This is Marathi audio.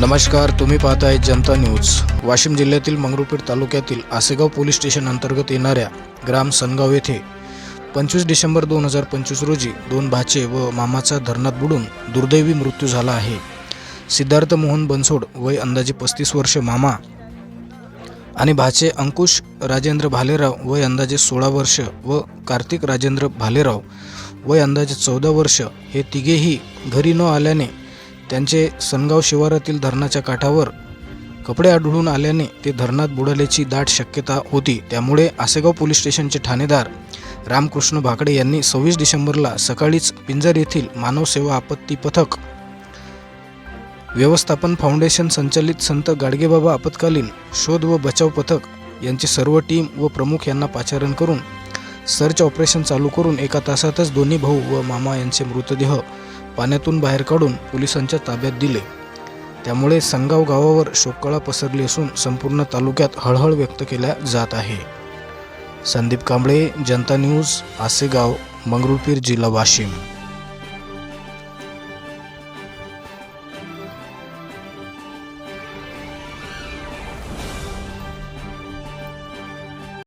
नमस्कार, तुम्ही पाहताय जनता न्यूज। वाशिम जिल्ह्यातील मंगरुळपीर तालुक्यातील आसेगाव पोलीस स्टेशन अंतर्गत येणाऱ्या ग्राम सनगाव येथे 25 डिसेंबर 2025 रोजी 2 भाचे व मामाचा धरणात बुडून दुर्दैवी मृत्यू झाला आहे। सिद्धार्थ मोहन बनसोड वय अंदाजे 35 वर्ष मामा आणि भाचे अंकुश राजेंद्र भालेराव वय अंदाजे 16 वर्ष व कार्तिक राजेंद्र भालेराव वय अंदाजे 14 वर्ष हे तिघेही घरी न आल्याने त्यांचे सनगाव शिवारातील धरणाच्या काठावर कपडे आढळून आल्याने ते धरणात बुडाल्याची दाट शक्यता होती। त्यामुळे आसेगाव पोलीस स्टेशनचे ठाणेदार रामकृष्ण भाकडे यांनी 26 डिसेंबरला सकाळीच पिंजर येथील मानव सेवा आपत्ती पथक, व्यवस्थापन फाउंडेशन संचालित संत गाडगेबाबा आपत्कालीन शोध व बचाव पथक यांची सर्व टीम व प्रमुख यांना पाचारण करून सर्च ऑपरेशन चालू करून एका तासातच दोन्ही भाऊ व मामा यांचे मृतदेह पाण्यातून बाहेर काढून पोलिसांच्या ताब्यात दिले। त्यामुळे सनगाव गावावर शोककळा पसरली असून संपूर्ण तालुक्यात हळहळ व्यक्त केल्या जात आहे। संदीप कांबळे, जनता न्यूज, आसेगाव, मंगरुळपीर, जिल्हा वाशिम।